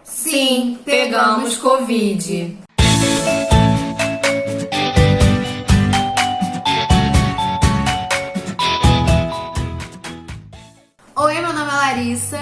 Sim, pegamos Covid. Oi, meu nome é Larissa.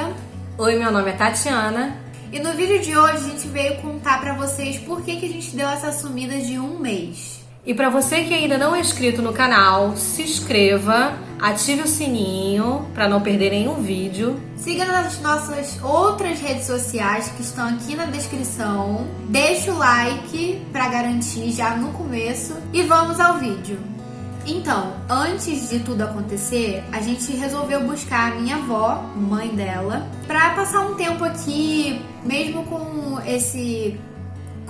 Oi, meu nome é Tatiana. E no vídeo de hoje a gente veio contar pra vocês por que a gente deu essa sumida de um mês. E para você que ainda não é inscrito no canal, se inscreva, ative o sininho para não perder nenhum vídeo. Siga nas nossas outras redes sociais que estão aqui na descrição. Deixa o like para garantir já no começo e vamos ao vídeo. Então, antes de tudo acontecer, a gente resolveu buscar a minha avó, mãe dela, para passar um tempo aqui, mesmo com esse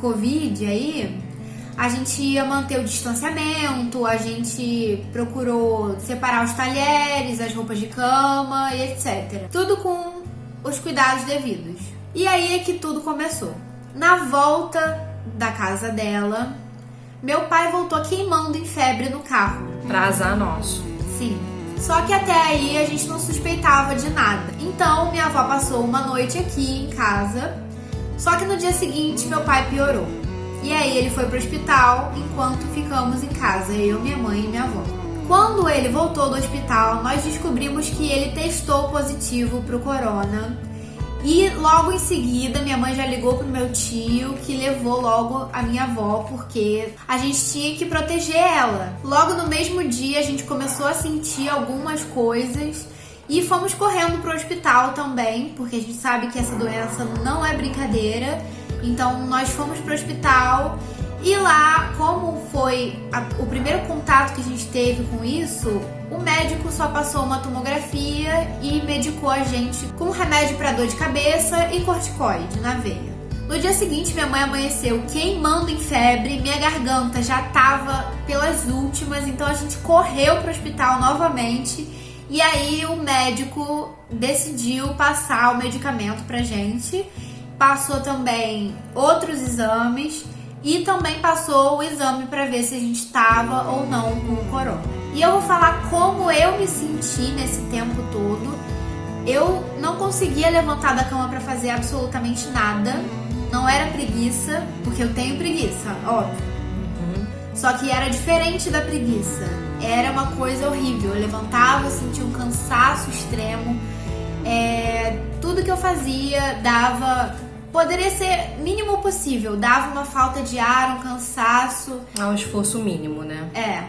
Covid aí. A gente ia manter o distanciamento, a gente procurou separar os talheres, as roupas de cama e etc. Tudo com os cuidados devidos. E aí é que tudo começou. Na volta da casa dela, meu pai voltou queimando em febre no carro. Pra azar nosso. Sim. Só que até aí a gente não suspeitava de nada. Então minha avó passou uma noite aqui em casa. Só que no dia seguinte meu pai piorou. E aí ele foi pro hospital enquanto ficamos em casa, eu, minha mãe e minha avó. Quando ele voltou do hospital, nós descobrimos que ele testou positivo pro corona. E logo em seguida, minha mãe já ligou pro meu tio, que levou logo a minha avó, porque a gente tinha que proteger ela. Logo no mesmo dia, a gente começou a sentir algumas coisas e fomos correndo pro hospital também, porque a gente sabe que essa doença não é brincadeira. Então nós fomos pro hospital e lá, como foi o primeiro contato que a gente teve com isso, o médico só passou uma tomografia e medicou a gente com remédio para dor de cabeça e corticoide na veia. No dia seguinte, minha mãe amanheceu queimando em febre, minha garganta já tava pelas últimas, então a gente correu pro hospital novamente. E aí o médico decidiu passar o medicamento pra gente. Passou também outros exames e também passou o exame para ver se a gente estava ou não com o corona. E eu vou falar como eu me senti nesse tempo todo. Eu não conseguia levantar da cama para fazer absolutamente nada. Não era preguiça, porque eu tenho preguiça, óbvio. Só que era diferente da preguiça. Era uma coisa horrível. Eu levantava, eu sentia um cansaço extremo. Tudo que eu fazia poderia ser mínimo possível, dava uma falta de ar, um cansaço. É um esforço mínimo, né?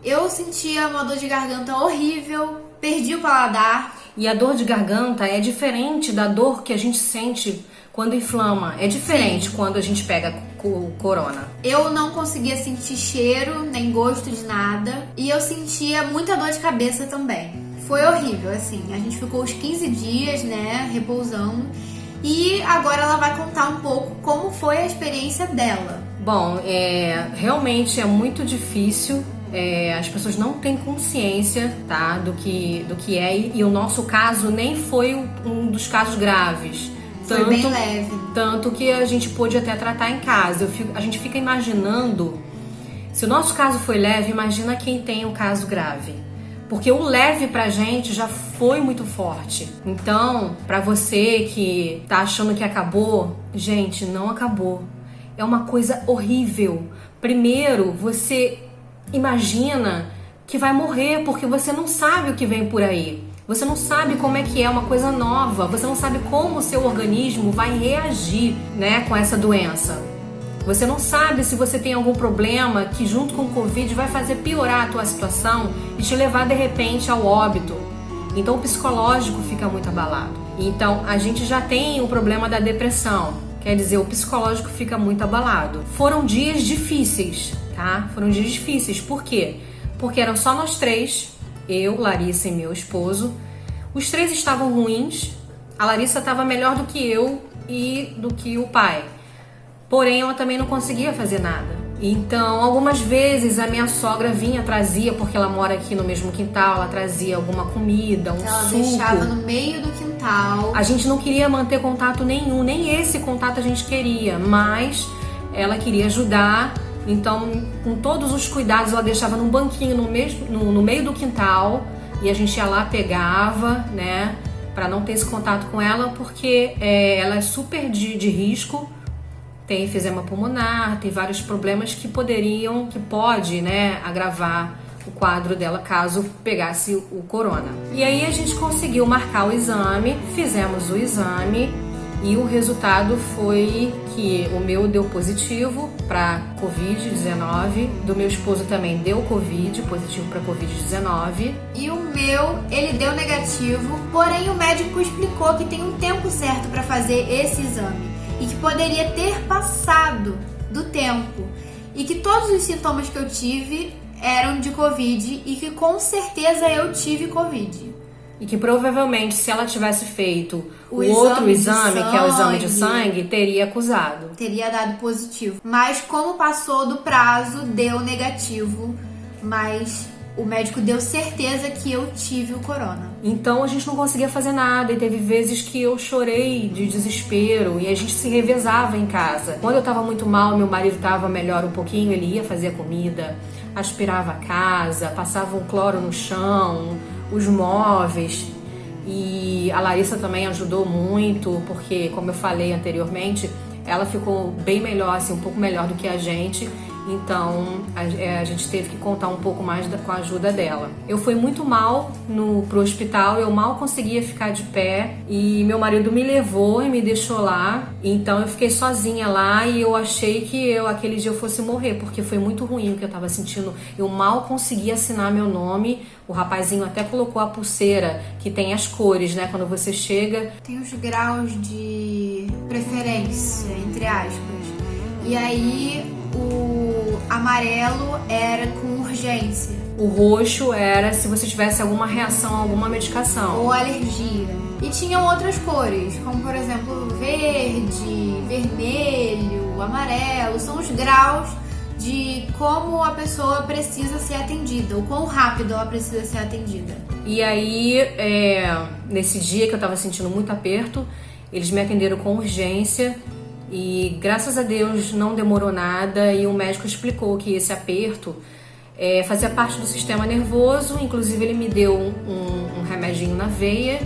Eu sentia uma dor de garganta horrível, perdi o paladar. E a dor de garganta é diferente da dor que a gente sente quando inflama. É diferente. Sim. Quando a gente pega o corona. Eu não conseguia sentir cheiro, nem gosto de nada. E eu sentia muita dor de cabeça também. Foi horrível, assim. A gente ficou uns 15 dias, né, repousando. E agora ela vai contar um pouco como foi a experiência dela. Bom, realmente é muito difícil. As pessoas não têm consciência, tá, do que é. E o nosso caso nem foi um dos casos graves. Foi bem leve. Tanto que a gente pôde até tratar em casa. A gente fica imaginando, se o nosso caso foi leve, imagina quem tem um caso grave. Porque o leve pra gente já foi muito forte. Então, pra você que tá achando que acabou, gente, não acabou. É uma coisa horrível. Primeiro, você imagina que vai morrer porque você não sabe o que vem por aí. Você não sabe como é que é uma coisa nova. Você não sabe como o seu organismo vai reagir, né, com essa doença. Você não sabe se você tem algum problema que junto com o Covid vai fazer piorar a tua situação e te levar de repente ao óbito. Então o psicológico fica muito abalado. Então a gente já tem o problema da depressão, quer dizer, o psicológico fica muito abalado. Foram dias difíceis, tá? Foram dias difíceis, por quê? Porque eram só nós três, eu, Larissa e meu esposo. Os três estavam ruins, a Larissa estava melhor do que eu e do que o pai. Porém, ela também não conseguia fazer nada. Então, algumas vezes a minha sogra trazia, porque ela mora aqui no mesmo quintal, ela trazia alguma comida, suco. Ela deixava no meio do quintal. A gente não queria manter contato nenhum, nem esse contato a gente queria, mas ela queria ajudar. Então, com todos os cuidados, ela deixava num banquinho no meio do quintal e a gente ia lá, pegava, né? para não ter esse contato com ela, porque ela é super de risco, tem enfisema pulmonar, tem vários problemas que pode, né, agravar o quadro dela caso pegasse o corona. E aí a gente conseguiu marcar o exame, fizemos o exame e o resultado foi que o meu deu positivo para Covid-19, do meu esposo também deu positivo para Covid-19. E o meu, ele deu negativo, porém o médico explicou que tem um tempo certo para fazer esse exame e que poderia ter passado do tempo e que todos os sintomas que eu tive eram de Covid e que com certeza eu tive Covid. E que provavelmente, se ela tivesse feito o exame outro exame, que é o exame de sangue, teria acusado. Teria dado positivo. Mas como passou do prazo, deu negativo. Mas o médico deu certeza que eu tive o corona. Então a gente não conseguia fazer nada e teve vezes que eu chorei de desespero e a gente se revezava em casa. Quando eu tava muito mal, meu marido tava melhor um pouquinho, ele ia fazer a comida, aspirava a casa, passava um cloro no chão, os móveis, e a Larissa também ajudou muito, porque, como eu falei anteriormente, ela ficou bem melhor, assim, um pouco melhor do que a gente, então a gente teve que contar um pouco mais com a ajuda dela. Eu fui muito mal pro hospital, eu mal conseguia ficar de pé e meu marido me levou e me deixou lá, então eu fiquei sozinha lá e eu achei que aquele dia eu fosse morrer, porque foi muito ruim o que eu tava sentindo. Eu mal conseguia assinar meu nome. O rapazinho até colocou a pulseira que tem as cores, né? Quando você chega, tem os graus de preferência, entre aspas. E aí o amarelo era com urgência. O roxo era se você tivesse alguma reação a alguma medicação. Ou alergia. E tinham outras cores, como por exemplo verde, vermelho, amarelo. São os graus de como a pessoa precisa ser atendida, ou quão rápido ela precisa ser atendida. E aí, nesse dia que eu tava sentindo muito aperto, eles me atenderam com urgência e graças a Deus não demorou nada e o médico explicou que esse aperto fazia parte do sistema nervoso, inclusive ele me deu um remedinho na veia,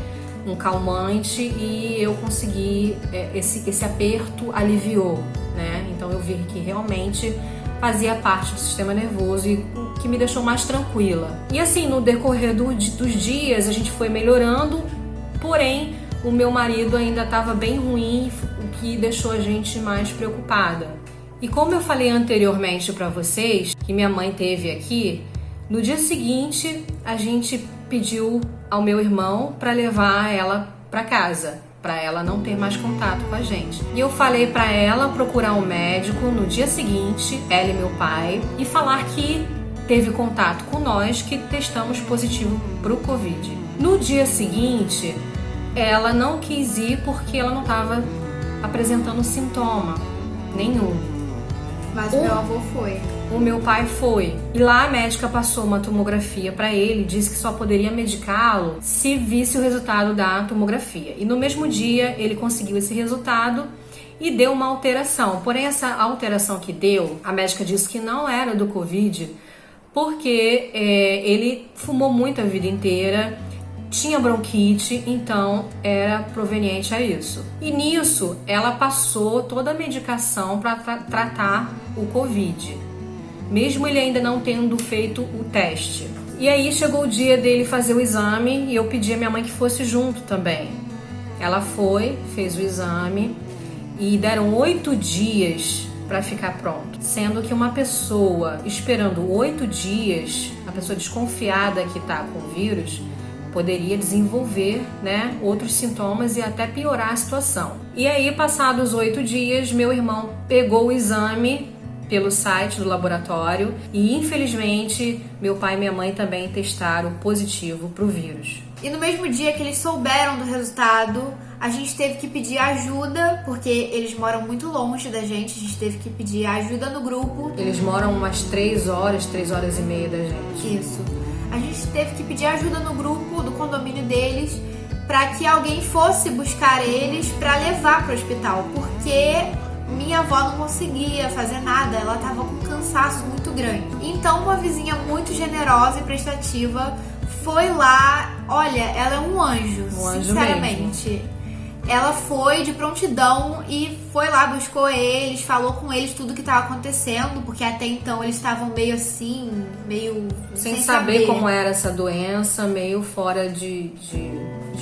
um calmante, e eu consegui, esse aperto aliviou, né? Então eu vi que realmente fazia parte do sistema nervoso e o que me deixou mais tranquila. E assim, no decorrer dos dias a gente foi melhorando, porém o meu marido ainda estava bem ruim, o que deixou a gente mais preocupada. E como eu falei anteriormente para vocês, que minha mãe teve aqui, no dia seguinte a gente pediu ao meu irmão para levar ela para casa, para ela não ter mais contato com a gente. E eu falei para ela procurar um médico no dia seguinte, ela e meu pai, e falar que teve contato com nós, que testamos positivo pro Covid. No dia seguinte, ela não quis ir porque ela não estava apresentando sintoma nenhum. Mas o meu avô foi. O meu pai foi. E lá a médica passou uma tomografia para ele, disse que só poderia medicá-lo se visse o resultado da tomografia. E no mesmo dia ele conseguiu esse resultado e deu uma alteração. Porém, essa alteração que deu, a médica disse que não era do Covid, porque ele fumou muito a vida inteira, tinha bronquite, então era proveniente a isso. E nisso, ela passou toda a medicação para tratar o Covid, mesmo ele ainda não tendo feito o teste. E aí chegou o dia dele fazer o exame e eu pedi a minha mãe que fosse junto também. Ela foi, fez o exame e deram 8 dias para ficar pronto. Sendo que uma pessoa esperando 8 dias, a pessoa desconfiada que tá com o vírus, poderia desenvolver, né, outros sintomas e até piorar a situação. E aí, passados 8 dias, meu irmão pegou o exame pelo site do laboratório e, infelizmente, meu pai e minha mãe também testaram positivo para o vírus. E no mesmo dia que eles souberam do resultado, a gente teve que pedir ajuda, porque eles moram muito longe da gente, a gente teve que pedir ajuda no grupo. Eles moram umas 3 horas e meia da gente. Isso. A gente teve que pedir ajuda no grupo do condomínio deles para que alguém fosse buscar eles para levar para o hospital, porque minha avó não conseguia fazer nada, ela estava com um cansaço muito grande. Então uma vizinha muito generosa e prestativa foi lá, olha, ela é um anjo, sinceramente. Mesmo. Ela foi de prontidão e foi lá, buscou eles, falou com eles tudo que estava acontecendo, porque até então eles estavam meio assim, meio sem saber como era essa doença, meio fora de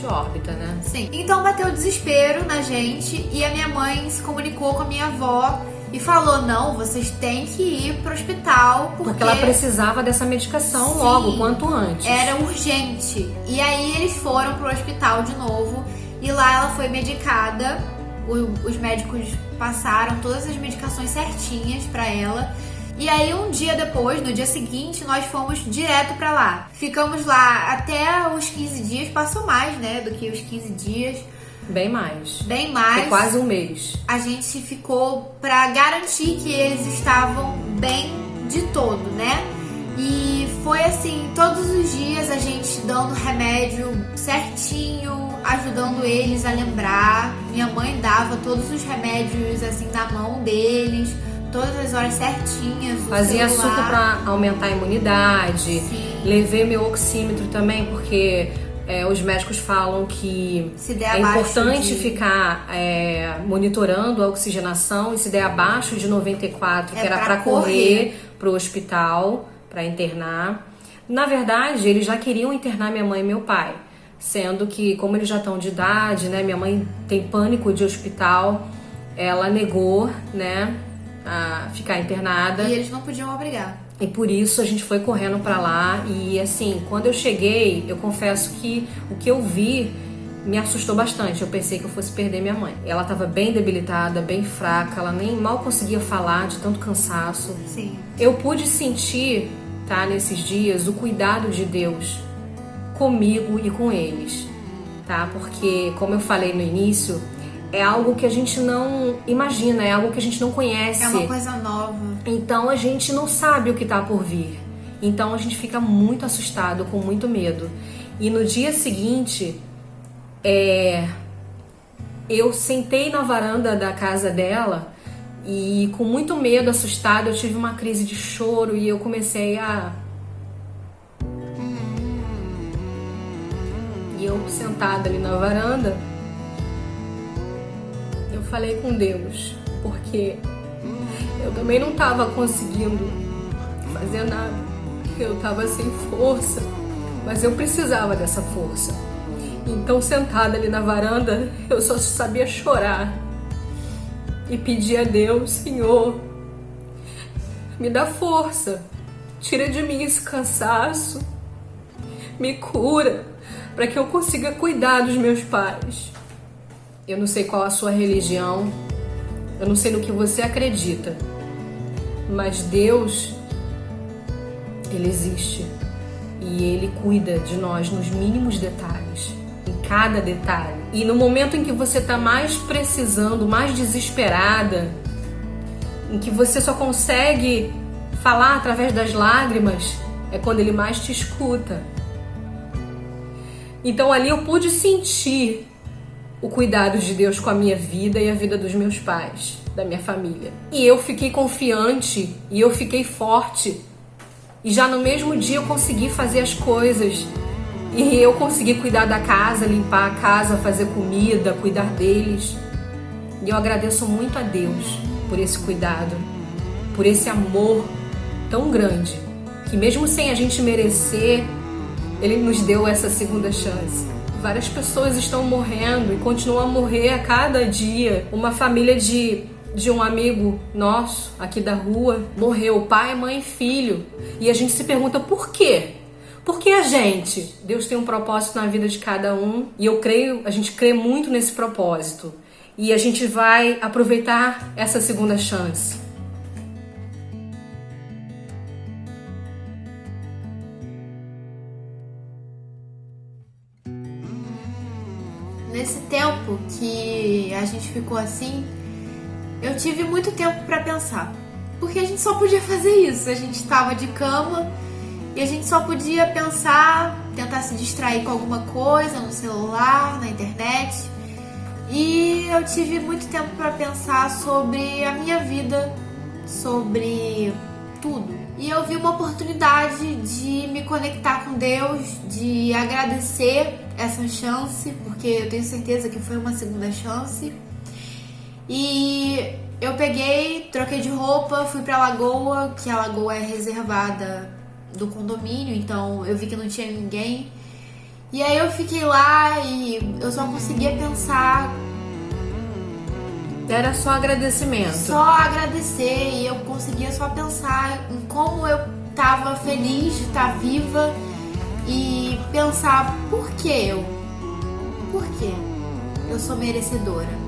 órbita, né? Sim. Então bateu o desespero na gente e a minha mãe se comunicou com a minha avó e falou, não, vocês têm que ir pro hospital porque ela precisava dessa medicação logo, quanto antes. Era urgente. E aí eles foram pro hospital de novo e lá ela foi medicada. Os médicos passaram todas as medicações certinhas pra ela. E aí um dia depois, no dia seguinte, nós fomos direto pra lá. Ficamos lá até os 15 dias, passou mais, né, do que os 15 dias. Bem mais. Bem mais. Foi quase um mês. A gente ficou pra garantir que eles estavam bem de todo, né? E foi assim, todos os dias a gente dando remédio certinho, ajudando eles a lembrar. Minha mãe dava todos os remédios assim na mão deles, todas as horas certinhas. Fazia suco pra aumentar a imunidade. Sim. Levei meu oxímetro também, porque os médicos falam que é importante ficar monitorando a oxigenação, e se der abaixo de 94, que era para correr pro hospital, para internar. Na verdade, eles já queriam internar minha mãe e meu pai, sendo que, como eles já estão de idade, né, minha mãe tem pânico de hospital, ela negou, né, a ficar internada. E eles não podiam obrigar. E por isso a gente foi correndo pra lá. E assim, quando eu cheguei, eu confesso que o que eu vi me assustou bastante. Eu pensei que eu fosse perder minha mãe. Ela tava bem debilitada, bem fraca, ela nem mal conseguia falar de tanto cansaço. Sim. Eu pude sentir, tá, nesses dias, o cuidado de Deus comigo e com eles, tá? Porque, como eu falei no início, é algo que a gente não imagina, é algo que a gente não conhece. É uma coisa nova. Então a gente não sabe o que tá por vir. Então a gente fica muito assustado, com muito medo. E no dia seguinte, eu sentei na varanda da casa dela e com muito medo, assustada, eu tive uma crise de choro e eu comecei a... E eu sentada ali na varanda, eu falei com Deus, porque eu também não estava conseguindo fazer nada, eu estava sem força, mas eu precisava dessa força. Então, sentada ali na varanda, eu só sabia chorar e pedir a Deus, Senhor, me dá força, tira de mim esse cansaço, me cura, para que eu consiga cuidar dos meus pais. Eu não sei qual a sua religião, eu não sei no que você acredita, mas Deus, Ele existe e Ele cuida de nós nos mínimos detalhes, em cada detalhe. E no momento em que você está mais precisando, mais desesperada, em que você só consegue falar através das lágrimas, é quando Ele mais te escuta. Então ali eu pude sentir o cuidado de Deus com a minha vida e a vida dos meus pais, da minha família. E eu fiquei confiante e eu fiquei forte. E já no mesmo dia eu consegui fazer as coisas. E eu consegui cuidar da casa, limpar a casa, fazer comida, cuidar deles. E eu agradeço muito a Deus por esse cuidado, por esse amor tão grande, que mesmo sem a gente merecer, Ele nos deu essa segunda chance. Várias pessoas estão morrendo e continuam a morrer a cada dia. Uma família de um amigo nosso aqui da rua morreu, pai, mãe e filho. E a gente se pergunta por quê? Por que a gente? Deus tem um propósito na vida de cada um e a gente crê muito nesse propósito. E a gente vai aproveitar essa segunda chance. Nesse tempo que a gente ficou assim, eu tive muito tempo pra pensar. Porque a gente só podia fazer isso. A gente estava de cama e a gente só podia pensar, tentar se distrair com alguma coisa no celular, na internet. E eu tive muito tempo pra pensar sobre a minha vida, sobre tudo. E eu vi uma oportunidade de me conectar com Deus, de agradecer essa chance, porque eu tenho certeza que foi uma segunda chance. E eu peguei, troquei de roupa, fui pra lagoa, que a lagoa é reservada do condomínio, então eu vi que não tinha ninguém. E aí eu fiquei lá e eu só conseguia pensar. Era só agradecimento. Só agradecer, e eu conseguia só pensar em como eu tava feliz de estar viva e pensar por que eu? Por que eu sou merecedora?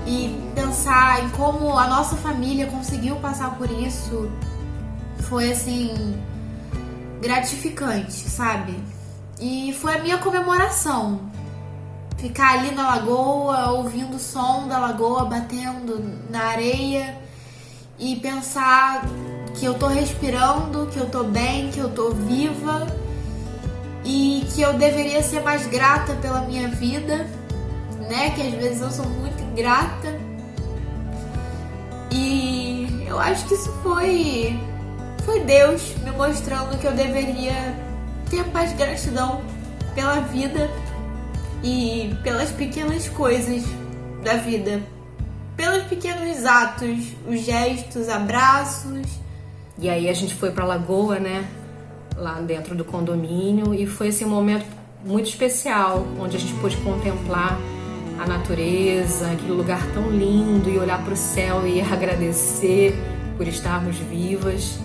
E pensar em como a nossa família conseguiu passar por isso foi assim gratificante, sabe? E foi a minha comemoração. Ficar ali na lagoa, ouvindo o som da lagoa batendo na areia e pensar que eu tô respirando, que eu tô bem, que eu tô viva e que eu deveria ser mais grata pela minha vida, né? Que às vezes eu sou muito ingrata. E eu acho que isso foi Deus me mostrando que eu deveria ter mais gratidão pela vida e pelas pequenas coisas da vida, pelos pequenos atos, os gestos, abraços. E aí a gente foi pra lagoa, né? Lá dentro do condomínio, e foi esse momento muito especial, onde a gente pôde contemplar a natureza, aquele lugar tão lindo, e olhar pro céu e agradecer por estarmos vivas.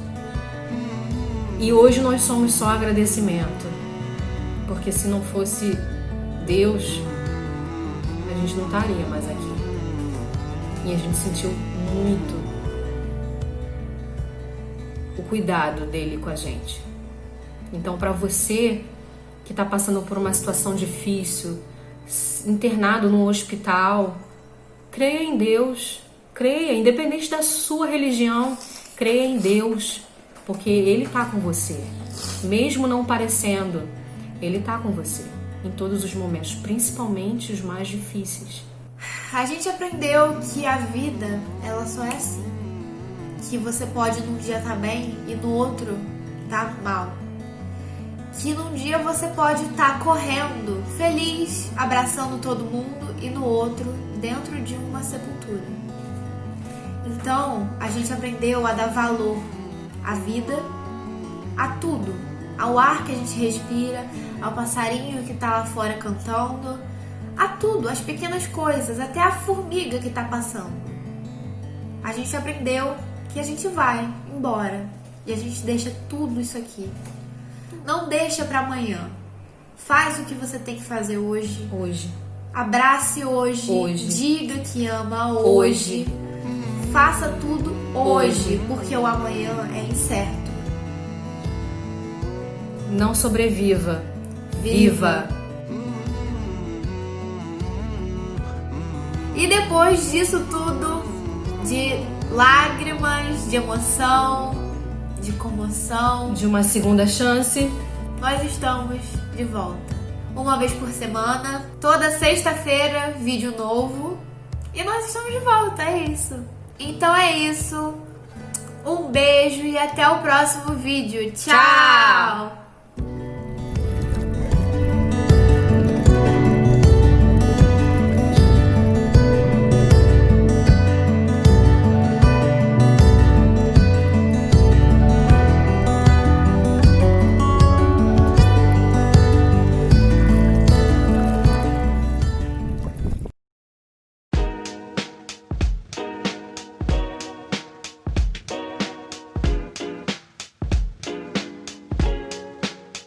E hoje nós somos só agradecimento, porque se não fosse Deus, a gente não estaria mais aqui. E a gente sentiu muito o cuidado dele com a gente. Então, para você que está passando por uma situação difícil, internado num hospital, creia em Deus, creia, independente da sua religião, creia em Deus, porque Ele está com você. Mesmo não parecendo, Ele está com você em todos os momentos, principalmente os mais difíceis. A gente aprendeu que a vida, ela só é assim. Que você pode num dia estar bem e no outro estar mal. Que num dia você pode estar correndo, feliz, abraçando todo mundo, e no outro, dentro de uma sepultura. Então, a gente aprendeu a dar valor à vida, a tudo. Ao ar que a gente respira, ao passarinho que tá lá fora cantando, a tudo, as pequenas coisas, até a formiga que tá passando. A gente aprendeu que a gente vai embora e a gente deixa tudo isso aqui. Não deixa pra amanhã. Faz o que você tem que fazer hoje. Hoje. Abrace hoje. Diga que ama hoje. Faça tudo hoje, porque o amanhã é incerto. Não sobreviva. Viva. E depois disso tudo, de lágrimas, de emoção, de comoção, De uma segunda chance, nós estamos de volta. Uma vez por semana, toda sexta-feira, vídeo novo. E nós estamos de volta, é isso. Então é isso. Um beijo e até o próximo vídeo. Tchau!